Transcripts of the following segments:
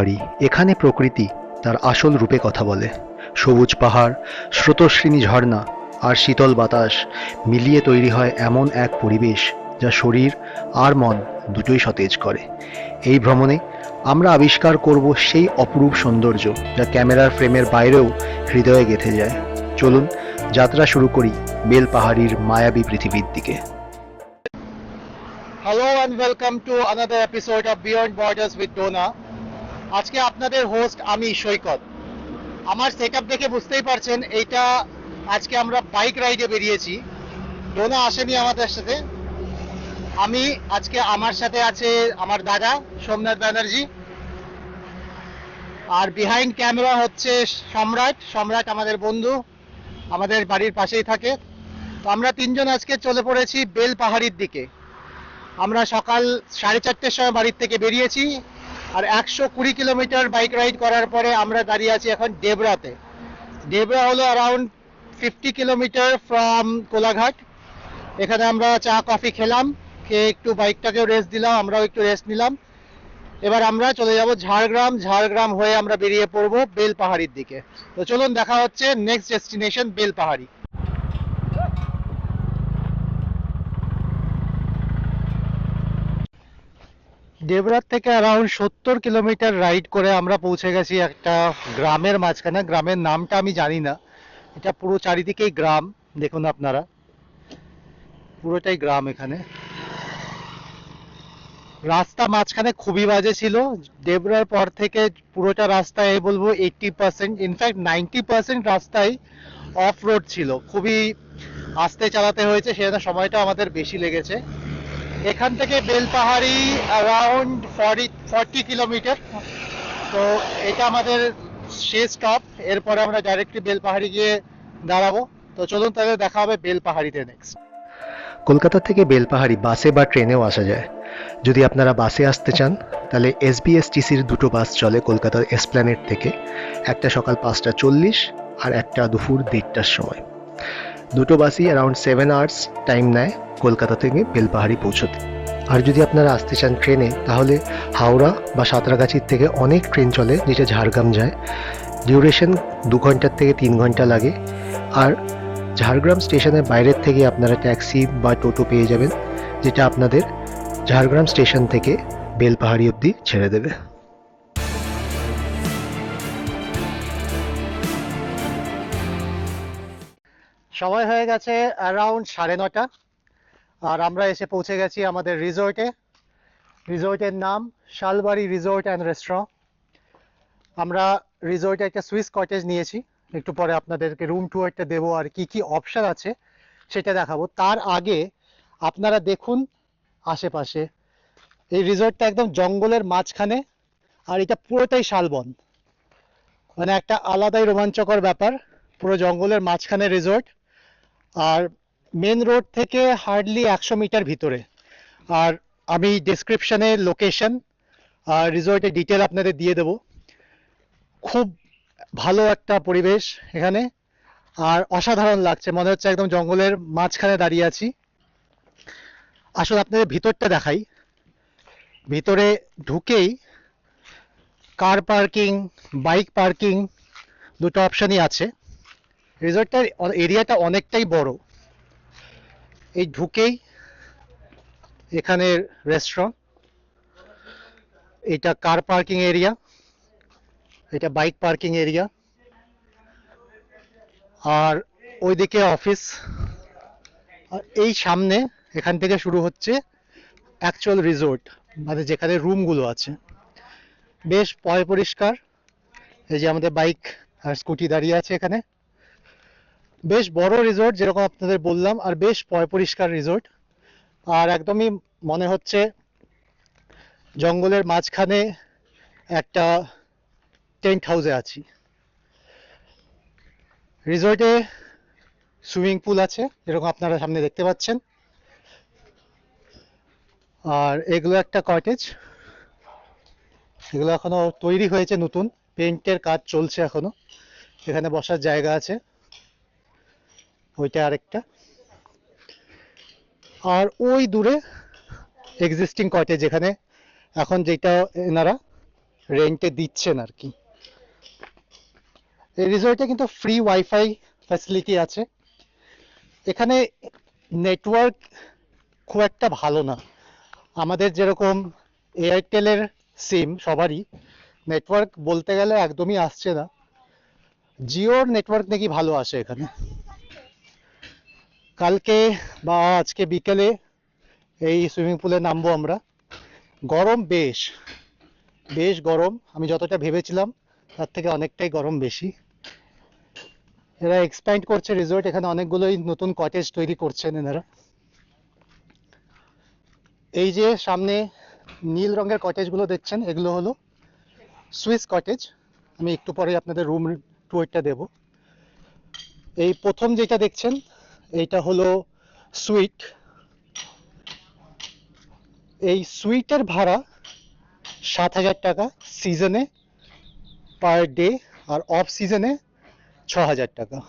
বেলপাহাড়ি। এখানে প্রকৃতি তার আসল রূপে কথা বলে। সবুজ পাহাড়, স্রোতস্বিনী ঝর্ণা আর শীতল বাতাস মিলিয়ে তৈরি হয় এমন এক পরিবেশ যা শরীর আর মন দুটোই সতেজ করে। এই ভ্রমণে আমরা আবিষ্কার করব সেই অপরূপ সৌন্দর্য যা ক্যামেরার ফ্রেমের বাইরেও হৃদয়ে গেঁথে যায়। চলুন যাত্রা শুরু করি বেলপাহাড়ির মায়াবী পৃথিবীর দিকে। Hello and welcome to another episode of beyond borders with Dona. আজকে আপনাদের হোস্ট আমি সৈকত। আমার সেটআপ দেখে বুঝতেই পারছেন এইটা আজকে আমরা বাইক রাইডে বেরিয়েছি। ডোনা আসেনি আমাদের সাথে। আমি আজকে আমার সাথে আছে আমার দাদা সোমনাথ ব্যানার্জি, আর বিহাইন্ড ক্যামেরা হচ্ছে সম্রাট। সম্রাট আমাদের বন্ধু, আমাদের বাড়ির পাশেই থাকে। তো আমরা তিনজন আজকে চলে পড়েছি বেলপাহাড়ির দিকে। আমরা সকাল 4:30টার সময় বাড়ির থেকে বেরিয়েছি, আর 120 কিলোমিটার বাইক রাইড করার পরে আমরা দাঁড়িয়ে আছি এখন ডেবরাতে। ডেবরা হলো অ্যারাউন্ড 50 কিলোমিটার ফ্রম কোলাঘাট। এখানে আমরা চা কফি খেলাম, খেয়ে একটু বাইকটাকেও রেস্ট দিলাম, আমরাও একটু রেস্ট নিলাম। এবার আমরা চলে যাব ঝাড়গ্রাম। ঝাড়গ্রাম হয়ে আমরা বেরিয়ে পড়বো বেলপাহাড়ির দিকে। তো চলুন দেখা হচ্ছে নেক্সট ডেস্টিনেশন বেলপাহাড়ি। ডেবরার থেকে অ্যারাউন্ড 70 কিলোমিটার রাইড করে আমরা পৌঁছে গেছি একটা গ্রামের মাঝখানে। গ্রামের নামটা আমি জানি না, এটা পুরো চারিদিকেই গ্রাম। দেখুন আপনারা, পুরোটাই গ্রাম। এখানে রাস্তা মাঝখানে খুবই বাজে ছিল। ডেবরার পর থেকে পুরোটা রাস্তায় বলবো 80%, ইনফ্যাক্ট 90% রাস্তায় অফ রোড ছিল। খুবই আস্তে চালাতে হয়েছে, সেজন্য সময়টা আমাদের বেশি লেগেছে। এখান থেকে বেলপাহাড়ি অ্যারাউন্ড 40 কিলোমিটার। তো এটা আমাদের শেষ স্টপ। এরপরে আমরা ডাইরেক্টলি বেলপাহাড়ি গিয়ে দাঁড়াবো। তো চলুন তাহলে দেখা হবে বেলপাহাড়িতে নেক্সট। কলকাতা থেকে বেলপাহাড়ি বাসে বা ট্রেনেও আসা যায়। যদি আপনারা বাসে আসতে চান তাহলে এসবিএসটিসির দুটো বাস চলে কলকাতার এসপ্ল্যানেড থেকে, একটা সকাল 5:40 আর একটা দুপুর 1:30টার সময়। দুটো বাসই অ্যারাউন্ড 7 আওয়ার্স টাইম নেয় কলকাতা থেকে বেলপাহাড়ি পৌঁছতে। আর যদি আপনারা আসতে চান ট্রেনে, তাহলে হাওড়া বা সাঁতরাগাছির থেকে অনেক ট্রেন চলে যেটা ঝাড়গ্রাম যায়। ডিউরেশন 2 ঘন্টার থেকে 3 ঘন্টা লাগে। আর ঝাড়গ্রাম স্টেশনের বাইরের থেকে আপনারা ট্যাক্সি বা টোটো পেয়ে যাবেন, যেটা আপনাদের ঝাড়গ্রাম স্টেশন থেকে বেলপাহাড়ি অবধি ছেড়ে দেবে। সময় হয়ে গেছে অ্যারাউন্ড 9:30, আর আমরা এসে পৌঁছে গেছি আমাদের রিসোর্টে। রিসোর্টের নাম শালবাড়ি রিসোর্ট অ্যান্ড রেস্টুরেন্ট। আমরা রিসোর্টে একটা সুইস কটেজ নিয়েছি। একটু পরে আপনাদেরকে রুম ট্যুরটা দেবো আর কি কি অপশন আছে সেটা দেখাবো। তার আগে আপনারা দেখুন আশেপাশে, এই রিসোর্টটা একদম জঙ্গলের মাঝখানে, আর এটা পুরোটাই শালবন। মানে একটা আলাদাই রোমাঞ্চকর ব্যাপার। পুরো জঙ্গলের মাঝখানে রিসোর্ট, আর মেন রোড থেকে হার্ডলি 100 মিটার ভিতরে। আর আমি ডেসক্রিপশনে লোকেশন আর রিসোর্টের ডিটেল আপনাদের দিয়ে দেবো। খুব ভালো একটা পরিবেশ এখানে, আর অসাধারণ লাগছে, মনে হচ্ছে একদম জঙ্গলের মাঝখানে দাঁড়িয়ে আছি। আসলে আপনাদের ভিতরটা দেখাই। ভিতরে ঢুকেই কার পার্কিং, বাইক পার্কিং দুটো অপশনই আছে। রিসোর্টটার এরিয়াটা অনেকটাই বড়। এই ঢুকেই এখানের রেস্টুরেন্ট, এটা কার পার্কিং এরিয়া, এটা বাইক পার্কিং এরিয়া, আর ওইদিকে অফিস। আর এই সামনে এখান থেকে শুরু হচ্ছে অ্যাকচুয়াল রিসোর্ট, মানে যেখানে রুমগুলো আছে। বেশ পরিষ্কার। এই যে আমাদের বাইক আর স্কুটি দাঁড়িয়ে আছে এখানে। বেশ বড় রিসোর্ট যেরকম আপনাদের বললাম, আর বেশ পরিষ্কার রিসোর্ট। আর একদমই মনে হচ্ছে জঙ্গলের মাঝখানে একটা টেন্ট হাউসে আছি। রিসোর্টে সুইমিং পুল আছে যেরকম আপনারা সামনে দেখতে পাচ্ছেন। আর এগুলো একটা কটেজ, এগুলো এখনো তৈরি হয়েছে, নতুন পেইন্টের কাজ চলছে এখনো। এখানে বসার জায়গা আছে, ওইটা আরেকটা। আর ওই দূরে এক্সিস্টিং কটেজ, এখানে এখন যেটা এনারা রেন্টে দিচ্ছেন আর কি। এই রিসোর্টে কিন্তু ফ্রি ওয়াইফাই ফ্যাসিলিটি আছে। এখানে নেটওয়ার্ক খুব একটা ভালো না, আমাদের যেরকম এয়ারটেলের সিম সবারই নেটওয়ার্ক বলতে গেলে একদমই আসছে না, জিওর নেটওয়ার্ক নাকি ভালো আসে এখানে। কালকে বা আজকে বিকেলে এই সুইমিং পুলে নামবো আমরা। গরম বেশ, বেশ গরম, আমি যতটা ভেবেছিলাম তার থেকে অনেকটাই গরম বেশি। এরা এক্সপ্যান্ড করছে রিসোর্ট, এখানে অনেকগুলোই নতুন কটেজ তৈরি করছেন এনারা। এই যে সামনে নীল রঙের কটেজগুলো দেখছেন, এগুলো হলো সুইস কটেজ। আমি একটু পরে আপনাদের রুম ট্যুরটা দেব। এই প্রথম যেটা দেখছেন এইটা হলো সুইট। এই সুইটের ভাড়া 7,000 টাকা সিজনে পার ডে, আর অফ সিজনে 6,000 টাকা।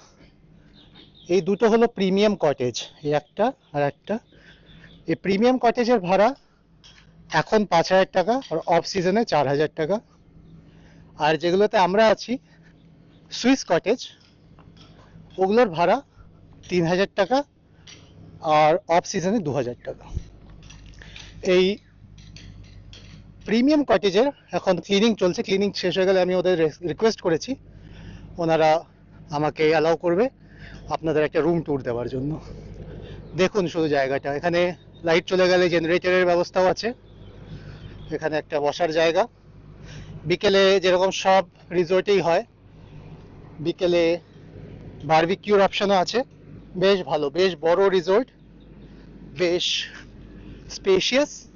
এই দুটো হলো প্রিমিয়াম কটেজ, এই একটা আর একটা। এই প্রিমিয়াম কটেজের ভাড়া এখন 5,000 টাকা আর অফ সিজনে 4,000 টাকা। আর যেগুলোতে আমরা আছি সুইস কটেজ, ওগুলোর ভাড়া 3,000 টাকা আর অফ সিজনে 2,000 টাকা। এই প্রিমিয়াম কটেজের এখন ক্লিনিং চলছে, ক্লিনিং শেষ হয়ে গেলে আমি ওদের রিকোয়েস্ট করেছি, ওনারা আমাকে অ্যালাউ করবে আপনাদের একটা রুম ট্যুর দেওয়ার জন্য। দেখুন শুধু জায়গাটা, এখানে লাইট চলে গেলে জেনারেটরের ব্যবস্থাও আছে, এখানে একটা বসার জায়গা। বিকেলে যেরকম সব রিসোর্টেই হয়, বিকেলে বারবিকিউর অপশনও আছে। বেশ ভালো, বেশ বড় রিসোর্ট, বেশ স্পেশিয়াস।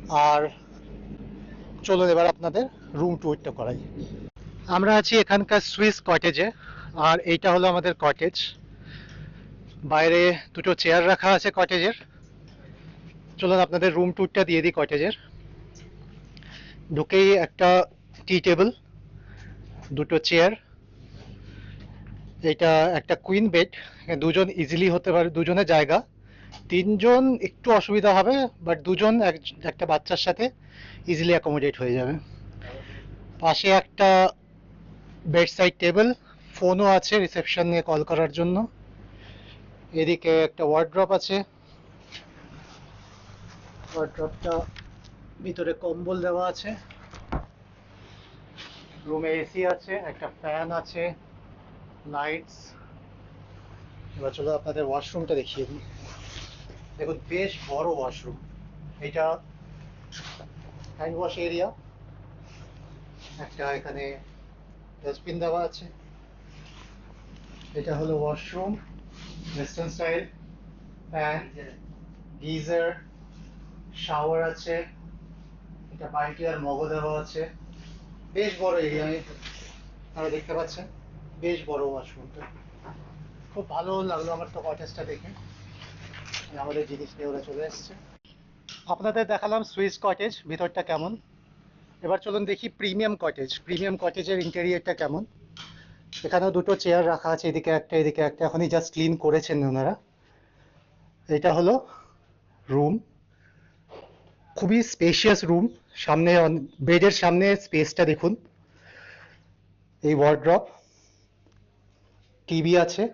আর চলুন এবার আপনাদের রুম ট্যুরটা করাই। আমরা আছি এখানকার সুইস কটেজে, আর এইটা হলো আমাদের কটেজ। বাইরে দুটো চেয়ার রাখা আছে কটেজের। চলুন আপনাদের রুম ট্যুরটা দিয়ে দিই কটেজের। ঢুকেই একটা টি টেবিল, দুটো চেয়ার, এটা একটা কুইন বেড, দুজন ইজিলি হতে পারে, দুজনের জায়গা। তিনজন একটু অসুবিধা হবে, বাট দুজন একটা বাচ্চার সাথে ইজিলি অ্যাকোমোডেট হয়ে যাবে। পাশে একটা বেড সাইড টেবিল, ফোনও আছে রিসেপশন নিয়ে কল করার জন্য। এদিকে একটা ওয়ার্ড্রপ আছে, ওয়ার্ড্রপটা ভিতরে কম্বল দেওয়া আছে। রুমে এসি আছে, একটা ফ্যান আছে, লাইটস। এবার চলো আপনাদের ওয়াশরুমটা দেখিয়ে দিই। দেখুন বেশ বড় ওয়াশরুম, এটা হ্যান্ড ওয়াশ এরিয়া, একটা এখানে ডাস্টবিন দেওয়া আছে। এটা হলো washroom, western style, fan, geyser, shower আছে, এটা বালতি আর মগও দেওয়া আছে। বেশ বড় এরিয়া, আপনারা দেখতে পাচ্ছেন, বেশ বড় ওয়াশরুমটা। খুব ভালো লাগলো আমার তো কটেজটা দেখে। আমাদের জিনিস নিয়ে ওরা চলে এসছে। আপনাদের দেখালাম সুইস কটেজ, ভিতরটা কেমন। এবার চলুন দেখি প্রিমিয়াম কটেজ, প্রিমিয়াম কটেজের ইন্টেরিয়রটা কেমন। এখানেও দুটো চেয়ার রাখা আছে, এদিকে একটা এদিকে একটা, এখনই জাস্ট ক্লিন করেছেন ওনারা। এটা হলো রুম, খুবই স্পেশিয়াস রুম। সামনে বেডের সামনে স্পেসটা দেখুন, এই ওয়ার্ড্রপ, টিভি আছে,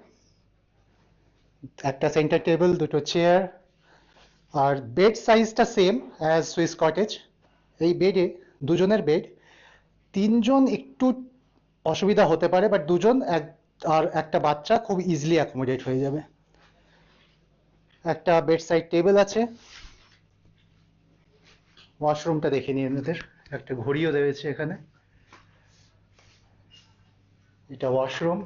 একটা সেন্টার টেবিল, দুটো চেয়ার, আর বেড সাইজটা সেম অ্যাজ সুইস কটেজ। এই বেডে, দুজনের বেড, তিনজন একটু অসুবিধা হতে পারে, বাট দুজন আর একটা বাচ্চা খুব ইজিলি অ্যাকোমোডেট হয়ে যাবে। একটা বেড সাইড টেবিল আছে। ওয়াশরুমটা দেখে নিন এদের, একটা ঘড়িও রয়েছে এখানে। এটা ওয়াশরুম,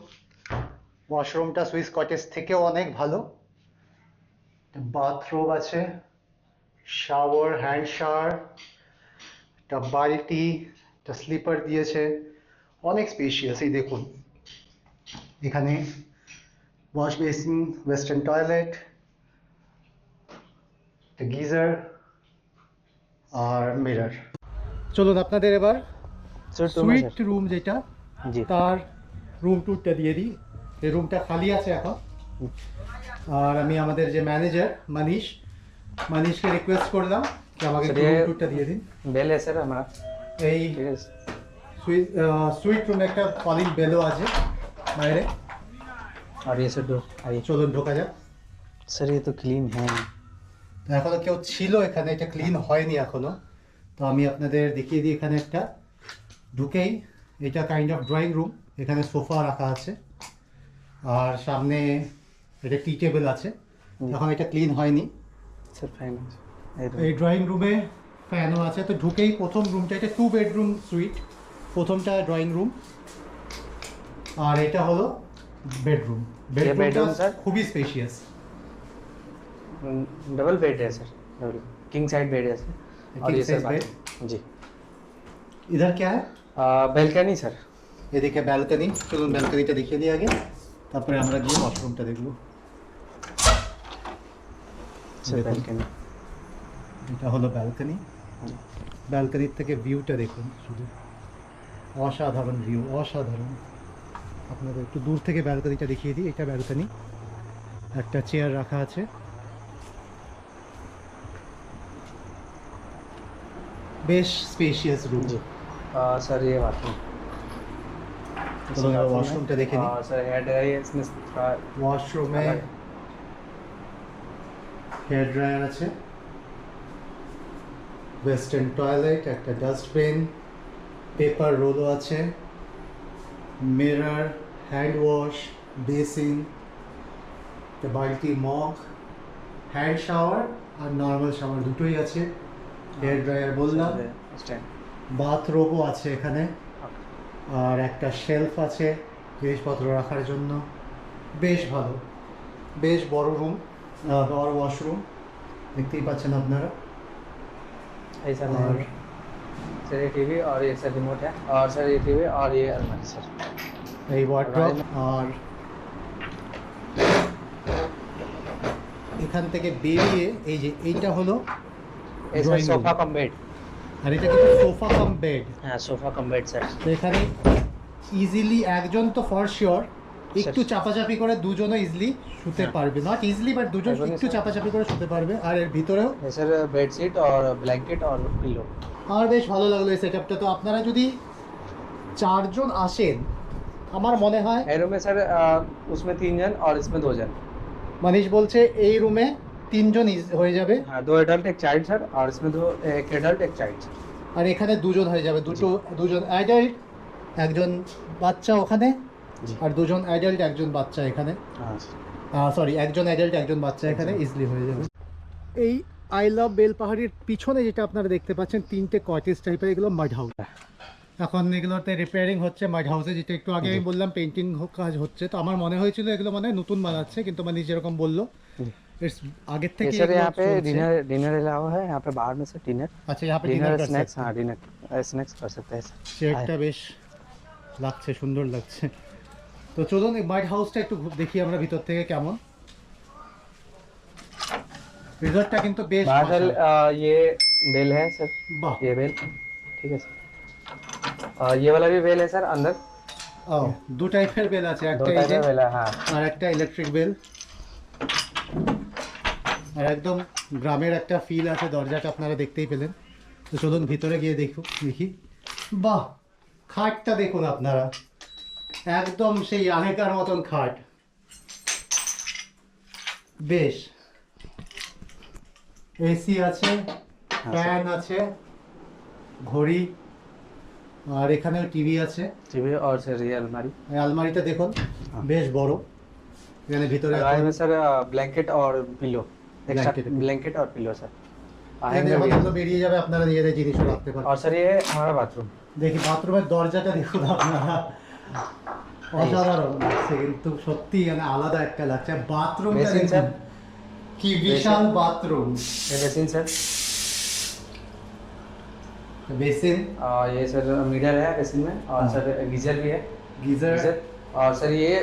ওয়াশরুমটা সুইস কটেজ থেকেও অনেক ভালো। বাথরুম আছে, শাওয়ার, হ্যান্ড শাওয়ার, একটা বালতি, একটা স্লিপার দিয়েছে, অনেক স্পেশিয়াস। এই দেখুন এখানে ওয়াশ বেসিন, ওয়েস্টার্ন টয়লেট, একটা গিজার আর মিরর। চলুন আপনাদের এবার সুইট রুম যেটা, জি তার রুম ট্যুরটা দিয়ে দিই। এই রুমটা খালি আছে এখন, আর আমি আমাদের যে ম্যানেজার মানিশকে রিকোয়েস্ট করলাম যে আমাকে Sir, রুম ये- ট্যুরটা দিয়ে দিন। बेल है सर हमारा এই ठीक है সুইট রুমে একটা কলিং বেলও আছে বাইরে। और ये सर डोर आइए চলুন ঢোকা যাক। सर ये तो क्लीन है তো এখনো কেউ ছিল এখানে, এটা ক্লিন হয়নি এখনো। তো আমি আপনাদের দেখিয়ে দিই, এখানে একটা ঢুকেই এটা কাইন্ড অফ ড্রয়িং রুম। এখানে সোফা রাখা আছে আর সামনে এটা টি টেবিল আছে। এখন এটা ক্লিন হয়নি। सर फाइन এই ড্রয়িং রুমে ফ্যানও আছে। তো ঢুকেই প্রথম রুমটা, এটা 2 বেডরুম সুইট। প্রথমটা ড্রয়িং রুম আর এটা হলো বেডরুম। বেডরুমটা bedroom, sir? খুবই স্পেশিয়াস। डबल बेड है sir double king side bed है सर और King ये सर size bed? बाथरूम जी इधर क्या है? बेलकनी सर এদিকে ব্যালকনি। চলুন ব্যালকনিটা দেখিয়ে দিই আগে, তারপরে আমরা গিয়ে ওয়াশরুমটা দেখবো। सर देखो। बेलकनी এটা হলো ব্যালকনি। ব্যালকনির থেকে ভিউটা দেখুন, শুধু অসাধারণ ভিউ, অসাধারণ। আপনাদের একটু দূর থেকে ব্যালকনিটা দেখিয়ে দিই। এটা ব্যালকনি, একটা চেয়ার রাখা আছে। বেশ স্পেশিয়াস রুম। जी सर ये बाथरूम চলুন এবার ওয়াশরুমটা দেখে নিই। सर हेयर ड्रायर इसमें थोड़ा ওয়াশরুমে अलग है। হেয়ার ড্রায়ার আছে, ওয়েস্টার্ন টয়লেট, একটা ডাস্টবিন, পেপার রোলও আছে, মিরর, হ্যান্ড ওয়াশ, বেসিন, একটা বালতি, মগ, হ্যান্ড শাওয়ার আর নর্মাল শাওয়ার দুটোই আছে। হেয়ার ড্রায়ার বললাম, स्टैंड বাথরুমও আছে এখানে আর একটা শেলফ আছে জিনিসপত্র রাখার জন্য। বেশ ভালো, বেশ বড় রুম, বড় ওয়াশরুম দেখতেই পাচ্ছেন আপনারা। ऐसा और नहीं सर ये टीवी और ये सर रिमोट है और सर ये टीवी और ये अलमारी सर এই ওয়ার্ড্রপ আর এখান থেকে বেরিয়ে এই যে এইটা হলো ये sir Drawing room। Sofa cum bed আর এটা কিন্তু সোফা কাম বেড। हाँ सोफा कम बेड सर তো এখানে ইজিলি একজন তো ফর শিওর একটু চাপাচাপি করে দুজনও ইজিলি শুতে হ্যাঁ। পারবে, নট ইজিলি বাট দুজন একজনই একটু স্যার। চাপাচাপি করে শুতে পারবে। আর এর ভিতরেও ये सर बेड शीट और ब्लैंकेट और पिलो আমার বেশ ভালো লাগলো এই সেটআপটা। তো আপনারা যদি 4 জন আসেন, আমার মনে হয় एरो में सर उसमें 3 जन और इसमें 2 जन মানিশ বলছে এই রুমে 3 জন হয়ে যাবে हाँ 2 एडल्ट एक चाइल्ड सर और इसमें 2 एक एडल्ट एक चाइल्ड আর এখানে 2 জন হয়ে যাবে। দুজন অ্যাডাল্ট, একজন বাচ্চা ওখানে, জি। আর 2 জন অ্যাডাল্ট একজন বাচ্চা এখানে। हाँ সরি, একজন অ্যাডাল্ট একজন বাচ্চা এখানে ইজিলি হয়ে যাবে। এই আই লাভ বেলপাহাড়ির পিছনে যেটা আপনারা দেখতে পাচ্ছেন 3টে কটেজ টাইপের, এগুলো মাড হাউস। এখন এগুলোতে রিপেয়ারিং হচ্ছে মাড হাউসে, যেটা একটু আগে আমি বললাম পেন্টিং কাজ হচ্ছে। তো আমার মনে হয়েছিল এগুলো মানে নতুন বানাচ্ছে, কিন্তু মানে যেরকম বললো It's আগের ये থেকে सर এগুলো यहाँ पे চলছে। डिनर अलावा है यहाँ पे बाहर में सर डिनर আচ্ছা, यहाँ पे डिनर डिनर स्नैक्स हाँ डिनर स्नैक्स कर सकते हैं सर চেয়ারটা বেশ লাগছে, সুন্দর লাগছে। তো চলুন এই মাড হাউসটা একটু দেখি আমরা ভিতর থেকে কেমন। রিসর্টটা কিন্তু বেশ बाहर सर বাঁচা। ये बेल है सर বাহ, ये बेल ठीक है सर ये वाला भी बेल है सर अंदर ও দু টাইপের বেল আছে, दो একটা এই टाइप যে का बेल है हाँ আর একটা ইলেকট্রিক বেল। আর একদম গ্রামের একটা ফিল আছে, দরজাটা আপনারা দেখতেই পেলেন। তো চলুন ভিতরে গিয়ে দেখি। বাহ, খাটটা দেখুন আপনারা, একদম সেই আগেকার মতন খাট। বেশ, এসি আছে, ফ্যান আছে, ঘড়ি, আর এখানেও টিভি আছে। टीवी और सर ये अलमारी এই আলমারিটা দেখুন বেশ বড়। এখানে ভিতরে अलमारी में सर ब्लैंकेट और पिलो एक्स्ट्रा Blanket। ब्लैंकेट और पिलो सर এখানে যখন এগুলো বেরিয়ে যাবে আপনারা নিজেদের জিনিসও রাখতে পারবেন। और सर ये हमारा बाथरूम দেখি বাথরুমের দরজাটা দেখুন আপনারা, অসাধারণ লাগছে কিন্তু সত্যি, মানে আলাদা একটা লাগছে। বাথরুমটা Basin, দেখুন, sir। কি বিশাল বাথরুম। ये बेसिन सर বেসিন, और ये सर मीटर है बेसिन में और हाँ। सर गीजर भी है গিজার, गीजर और सर ये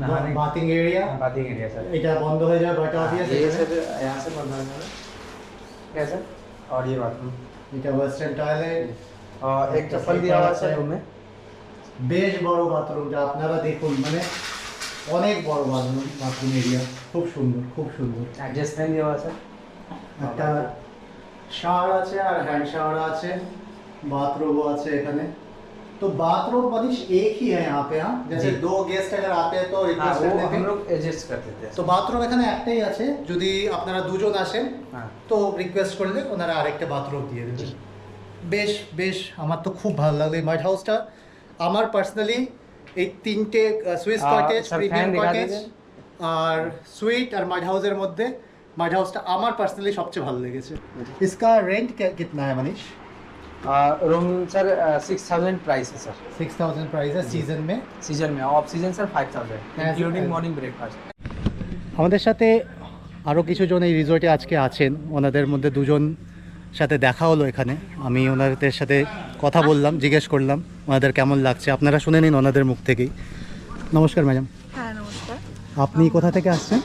नहाने bathing area. Bathing area sir এটা বন্ধ হয়ে যাবে, বাট অবভিয়াস ये सर यहाँ से बंद होने वाला क्या सर और ये बाथरूम এটা ওয়েস্টার্ন টয়লেট। और एक चप्पल दिया हुआ है सर रूम में বেশ বড় বাথরুমটা আপনারা দেখুন, মানে অনেক বড় বাথরুম এরিয়া, খুব সুন্দর, খুব সুন্দর। एडजस्ट फैन दिया हुआ है सर একটা শাওয়ার আছে আর হ্যান্ড শাওয়ার আছে, बाथरूम আছে এখানে। तो बाथरूम मनीष एक ही है यहाँ पे, हाँ जैसे जी। दो गेस्ट अगर आते हैं तो हाँ रिक्वेस्ट वो करने पे, हम लोग एडजस्ट कर देते हैं। তো বাথরুম এখানে একটাই আছে, যদি আপনারা দুজন আসেন হ্যাঁ। তো রিকোয়েস্ট করলে ওনারা আরেকটা বাথরুম দিয়ে দেবেন। বেশ বেশ, আমার তো খুব ভালো লাগলো এই মাড হাউসটা। আমার পার্সোনালি এই তিনটে Swiss cottage, sir, premium fan दिखा কটেজ दीजिए। আর সুইট আর মাড হাউসের মধ্যে মাড হাউসটা আমার পার্সোনালি সবচেয়ে ভালো লেগেছে। इसका रेंट कितना है मनीष? रूम सर 6000 प्राइस है सर 6000 प्राइस है सीजन में। सीजन में, off season sir 5000 including morning breakfast. আমাদের সাথে আরও কিছু জন এই রিসোর্টে আজকে আছেন, ওনাদের মধ্যে দুজন সাথে দেখা হলো এখানে। আমি ওনাদের সাথে কথা বললাম, জিজ্ঞেস করলাম ওনাদের কেমন লাগছে, আপনারা শুনে নিন ওনাদের মুখ থেকেই। নমস্কার ম্যাডাম, হ্যাঁ নমস্কার, আপনি কোথা থেকে আসছেন?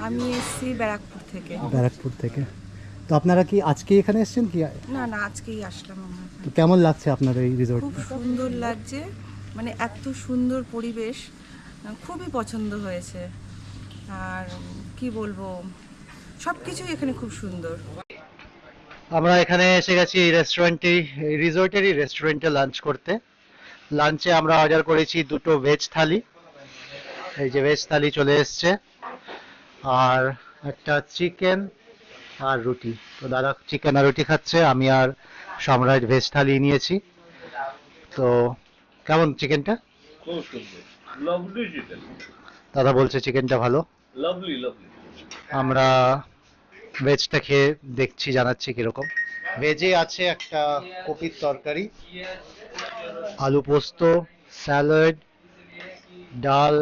আমি এসেছি ব্যারাকপুর থেকে। ব্যারাকপুর থেকে। তো আপনারা কি আজকে এখানে এসেছেন কি? না না, আজকেই আসলাম আমরা এখানে। তো কেমন লাগছে আপনার এই রিসোর্ট? খুব সুন্দর লাগছে, মানে এত সুন্দর পরিবেশ, খুবই পছন্দ হয়েছে। আর কি বলবো, সব কিছুই এখানে খুব সুন্দর। আমরা এখানে এসে গেছি এই রেস্টুরেন্টে, এই রিসোর্টেরই রেস্টুরেন্টে লাঞ্চ করতে। লাঞ্চে আমরা অর্ডার করেছি দুটো ভেজ থালি, এই যে ভেজ থালি চলে এসছে, আর একটা চিকেন আর রুটি। তো দাদা চিকেন আর রুটি খাচ্ছে, আমি আর সম্রাট ভেজ থালি নিয়েছি। তো কেমন চিকেনটা? খুব সুন্দর, লাভলি চিকেন, দাদা বলছে চিকেনটা ভালো। Lovely lovely. আমরা ভেজটা খেয়ে দেখছি, জানাচ্ছি কিরকম। ভেজে আছে একটা কপির তরকারি, আলু পোস্ত, স্যালাড, ডাল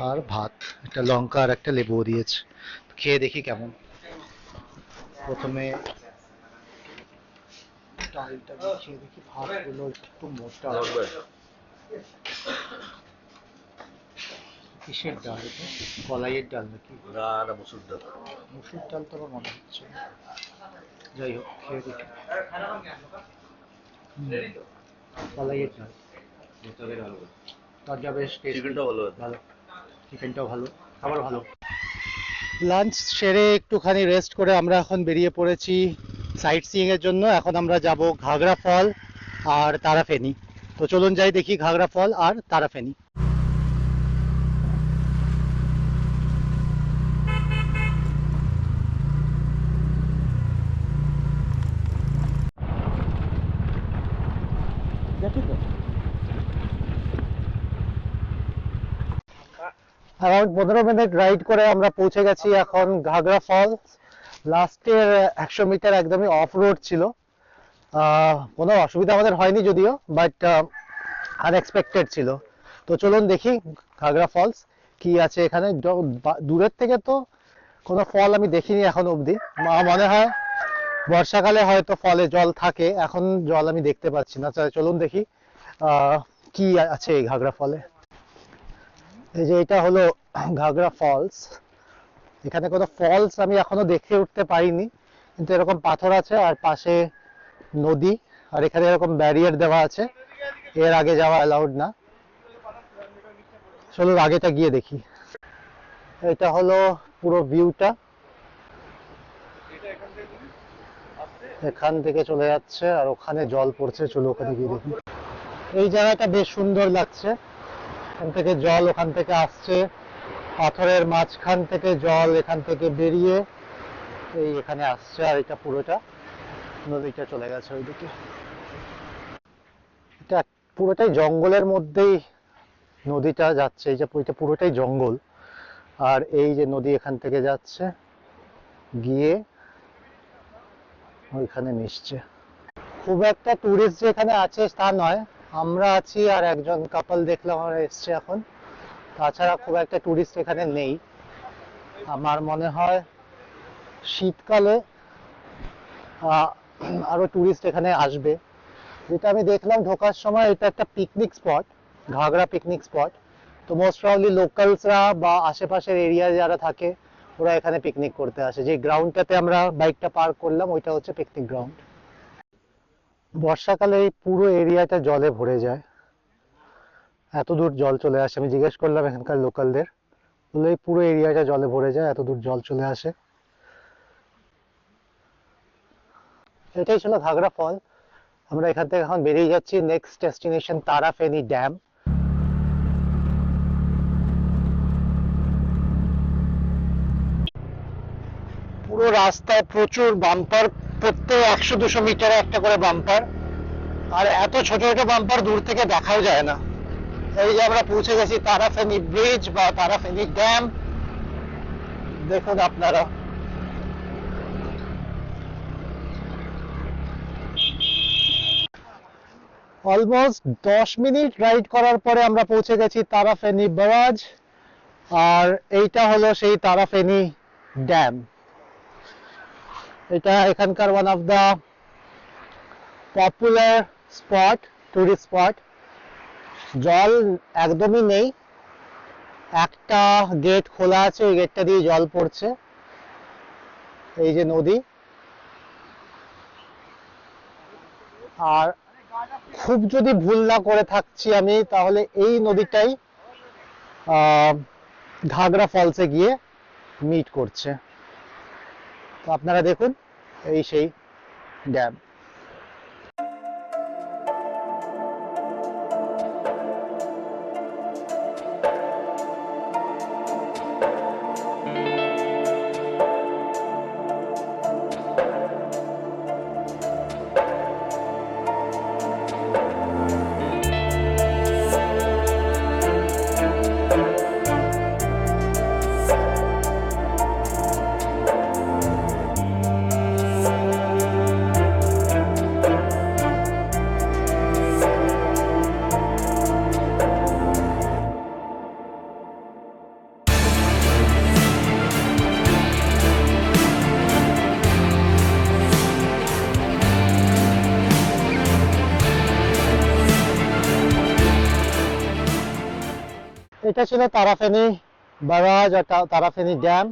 আর ভাত, একটা লঙ্কা আর একটা লেবুও দিয়েছে। খেয়ে দেখি কেমন। প্রথমে ডালটা দিয়ে খেয়ে দেখি, ভাতগুলো একটু মোটা। কিসের ডাল এটা? কলাইয়ের ডাল নাকি? না না, মসুর ডাল। মুসুর ডাল তো আমার মনে হচ্ছে না। যাই হোক, খেয়ে দেখি। কলাইয়ের ডাল, তরজা বেশ টেস্টি। চিকেনটা ভালো আছে। ভালো, চিকেনটাও ভালো, খাবার ভালো। লাঞ্চ সেরে একটুখানি রেস্ট করে আমরা এখন বেরিয়ে পড়েছি সাইট সিইং এর জন্য। এখন আমরা যাব ঘাগরা ফল আর তারাফেনি। তো চলুন যাই দেখি ঘাগরা ফল আর তারাফেনি। অ্যারাউন্ড 15 মিনিট রাইড করে আমরা পৌঁছে গেছি এখন ঘাগরা ফলস। লাস্টের 100 মিটার একদমই অফ রোড ছিল, কোনো অসুবিধা আমাদের হয়নি যদিও, বাট আনএক্সপেক্টেড ছিল। তো চলুন দেখি ঘাগরা ফলস কি আছে এখানে। দূরের থেকে তো কোনো ফল আমি দেখিনি এখন অবধি, মনে হয় বর্ষাকালে হয়তো ফলে জল থাকে, এখন জল আমি দেখতে পাচ্ছি না। চলুন দেখি কি আছে এই ঘাগরা ফলে। এই যে এটা হলো ঘাগরা ফলস। এখানে কোনো ফলস আমি এখনো দেখে উঠতে পারিনি, কিন্তু এরকম পাথর আছে আর পাশে নদী, আর এখানে এরকম ব্যারিয়ার দেওয়া আছে, এর আগে যাওয়া অ্যালাউড না। চলুন আগেটা গিয়ে দেখি। এটা হলো পুরো ভিউটা, এখান থেকে চলে যাচ্ছে আর ওখানে জল পড়ছে। চলো ওখানে গিয়ে দেখি। এই জায়গাটা বেশ সুন্দর লাগছে, এখান থেকে জল ওখান থেকে আসছে, পাথরের মাঝখান থেকে জল এখান থেকে বেরিয়ে এই এখানে আসছে, আর এটা পুরোটা নদীটা চলে গেছে ওইদিকে। এটা পুরোটাই জঙ্গলের মধ্যেই নদীটা যাচ্ছে, এই যে এটা পুরোটাই জঙ্গল, আর এই যে নদী এখান থেকে যাচ্ছে গিয়ে ওইখানে মিশছে। খুব একটা টুরিস্ট যেখানে আছে তা নয়, আমরা আছি আর একজন কাপল দেখলাম আমরা এসছে এখন, তাছাড়া খুব একটা টুরিস্ট এখানে নেই। আমার মনে হয় শীতকালে আরো টুরিস্ট এখানে আসবে। যেটা আমি দেখলাম ঢোকার সময়, এটা একটা পিকনিক স্পট, ঘাগরা পিকনিক স্পট। তো মোস্ট প্রবাবলি লোকালসরা বা আশেপাশের এরিয়া যারা থাকে ওরা এখানে পিকনিক করতে আসে। যে গ্রাউন্ডটাতে আমরা বাইকটা পার্ক করলাম ওইটা হচ্ছে পিকনিক গ্রাউন্ড। বর্ষাকালে এই পুরো এরিয়াটা জলে ভরে যায়, এত দূর জল চলে আসে। আমি জিজ্ঞেস করলাম এখানকার লোকালদের, বললো এই পুরো এরিয়াটা জলে ভরে যায়, এত দূর জল চলে আসে। এটাই ছিল ঘাগরা ফল। আমরা এখান থেকে এখন বেরিয়ে যাচ্ছি নেক্সট ডেস্টিনেশন তারাফেনী ড্যাম। পুরো রাস্তায় প্রচুর বাম্পার, প্রত্যেক 100-200 মিটারে একটা করে বাম্পার, আর এত ছোট ছোট বাম্পার দূর থেকে দেখাও যায় না। এই যে আমরা পৌঁছে গেছি তারাফেনী ব্রিজ বা তারাফেনী ড্যাম, দেখুন আপনারা। অলমোস্ট 10 মিনিট রাইড করার পরে আমরা পৌঁছে গেছি তারাফেনী ব্যারাজ, আর এইটা হলো সেই তারাফেনী ড্যাম। এটা এখানকার one of the popular spot, tourist spot. জল একদমই নেই, একটা গেট খোলা আছে, ওই গেটটা দিয়ে জল পড়ছে। এই যে নদী, আর খুব যদি ভুল না করে থাকছি আমি, তাহলে এই নদীটাই ঘাগরা ফলসে গিয়ে মিট করছে। তো আপনারা দেখুন, এই সেই ড্যাম। এটা ছিল তারাফেনী ব্যারাজ আর তারাফেনী ড্যাম।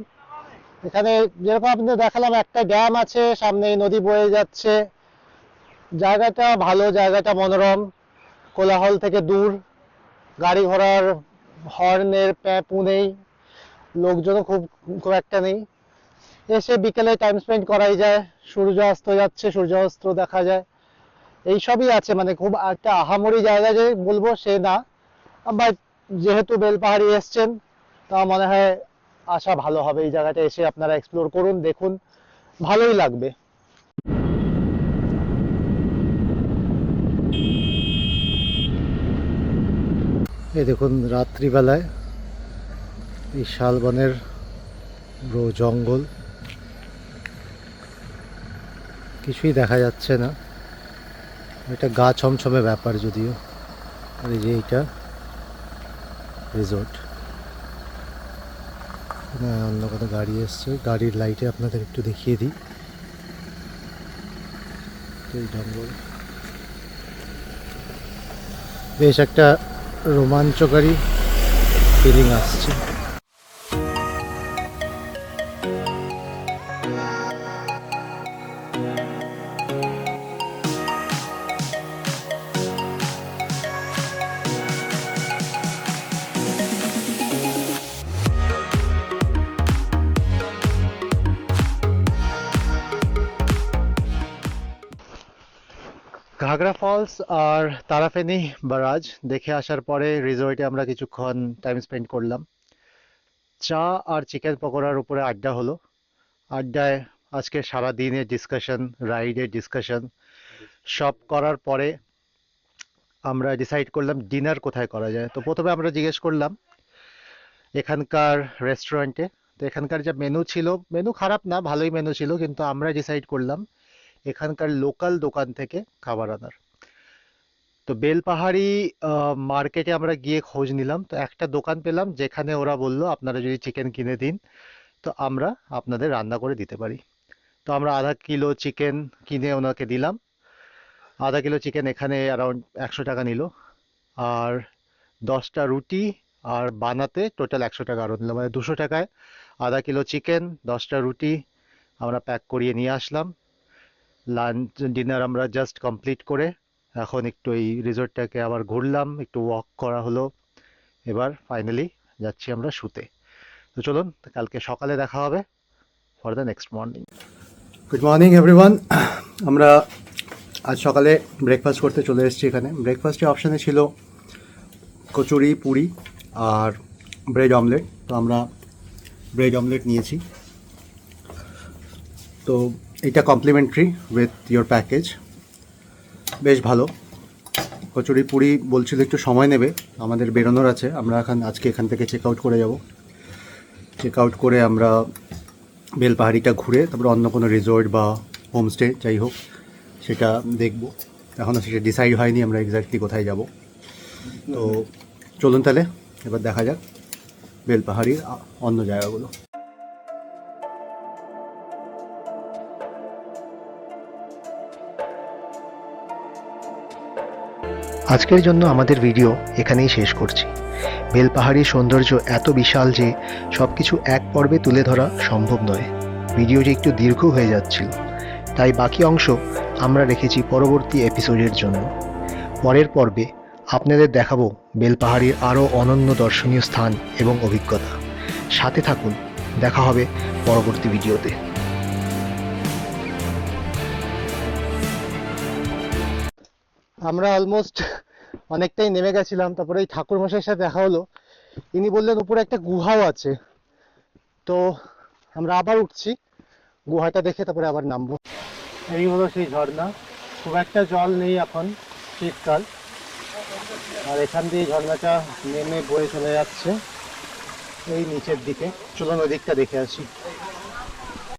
এখানে যেরকম আপনাদের দেখালাম, একটা ড্যাম আছে, সামনে নদী বয়ে যাচ্ছে। জায়গাটা ভালো, জায়গাটা মনোরম, কোলাহল থেকে দূর, গাড়ি ঘোড়ার হর্নের প্যাঁপু নেই, লোকজনও খুব খুব একটা নেই। এসে বিকেলে টাইম স্পেন্ড করাই যায়, সূর্য অস্ত যাচ্ছে, সূর্যাস্ত দেখা যায়, এইসবই আছে। মানে খুব একটা আহামরি জায়গা যে বলবো সে না, বাট যেহেতু বেলপাহাড়ি এসছেন, তা মনে হয় আসা ভালো হবে। এই জায়গাটা এসে আপনারা এক্সপ্লোর করুন, দেখুন, ভালোই লাগবে। এই দেখুন রাত্রিবেলায় এই শালবনের জঙ্গল, কিছুই দেখা যাচ্ছে না। এটা গা ছমছমে ব্যাপার যদিও। আর এই যে এইটা রিসোর্ট, অন্য কোনো গাড়ি এসছে, গাড়ির লাইটে আপনাদের একটু দেখিয়ে দিই। এই জঙ্গল বেশ একটা রোমাঞ্চকারী ফিলিং আসছে। ঘাগরা ফলস আর তারাফেনী ব্যারাজ দেখে আসার পরে রিসোর্টে আমরা কিছুক্ষণ টাইম স্পেন্ড করলাম। চা আর চিকেন পকোড়ার উপরে আড্ডা হলো। আড্ডায় আজকে সারা দিনের ডিসকাশন, রাইডের ডিসকাশন সব করার পরে আমরা ডিসাইড করলাম ডিনার কোথায় করা যায়। তো প্রথমে আমরা জিজ্ঞেস করলাম এখানকার রেস্টুরেন্টে। তো এখানকার যা মেনু ছিল, মেনু খারাপ না, ভালোই মেনু ছিল, কিন্তু আমরা ডিসাইড করলাম এখানকার লোকাল দোকান থেকে খাবার আনার। তো বেলপাহাড়ি মার্কেটে আমরা গিয়ে খোঁজ নিলাম, তো একটা দোকান পেলাম যেখানে ওরা বলল আপনারা যদি চিকেন কিনে দিন তো আমরা আপনাদের রান্না করে দিতে পারি। তো আমরা আধা কিলো চিকেন কিনে ওনাকে দিলাম। আধা কিলো চিকেন এখানে অ্যারাউন্ড 100 টাকা নিল, আর 10টা রুটি আর বানাতে টোটাল 100 টাকা আরও নিল, মানে 200 টাকায় আধা কিলো চিকেন, 10টা রুটি আমরা প্যাক করিয়ে নিয়ে আসলাম। লাঞ্চ ডিনার আমরা জাস্ট কমপ্লিট করে এখন একটু এই রিসোর্টটাকে আবার ঘুরলাম, একটু ওয়াক করা হলো। এবার ফাইনালি যাচ্ছি আমরা শুতে। তো চলুন কালকে সকালে দেখা হবে for the next morning. Good morning everyone. আমরা আজ সকালে ব্রেকফাস্ট করতে চলে এসেছি এখানে। ব্রেকফাস্টের অপশানে ছিল কচুরি, পুরি আর ব্রেড অমলেট। তো আমরা ব্রেড অমলেট নিয়েছি। তো এটা কমপ্লিমেন্টারি উইথ ইয়োর প্যাকেজ, বেশ ভালো। কচুরি পুরি বলছিল একটু সময় নেবে, আমাদের বেরোনোর আছে। আমরা আজকে এখান থেকে চেক আউট করে যাব। চেক আউট করে আমরা বেলপাহাড়িটা ঘুরে তারপরে অন্য কোনো রিসোর্ট বা হোমস্টে যাই হোক সেটা দেখব। এখনও সেটা ডিসাইড হয়নি আমরা এক্স্যাক্টলি কোথায় যাব। তো চলুন তাহলে এবার দেখা যাক বেলপাহাড়ির অন্য জায়গাগুলো। আজকের জন্য আমাদের ভিডিও এখানেই শেষ করছি। বেলপাহাড়ির সৌন্দর্য এত বিশাল যে সব কিছু এক পর্বে তুলে ধরা সম্ভব নয়। ভিডিওটি একটু দীর্ঘ হয়ে যাচ্ছিল, তাই বাকি অংশ আমরা রেখেছি পরবর্তী এপিসোডের জন্য। পরের পর্বে আপনাদের দেখাবো বেলপাহাড়ির আরও অনন্য দর্শনীয় স্থান এবং অভিজ্ঞতা। সাথে থাকুন, দেখা হবে পরবর্তী ভিডিওতে। আমরা অলমোস্ট অনেকটাই নেমে গেছিলাম, তারপরে এই ঠাকুরমশাইয়ের সাথে দেখা হলো। ইনি বললেন উপরে একটা গুহাও আছে। তো আমরা আবার উঠছি, গুহাটা দেখে তারপরে আবার নামবো। এই হলো সেই ঝর্ণা। খুব একটা জল নেই এখন, শীতকাল। আর এখান দিয়ে ঝর্ণাটা নেমে বয়ে চলে যাচ্ছে এই নিচের দিকে। চলুন ওই দিকটা দেখে আসি।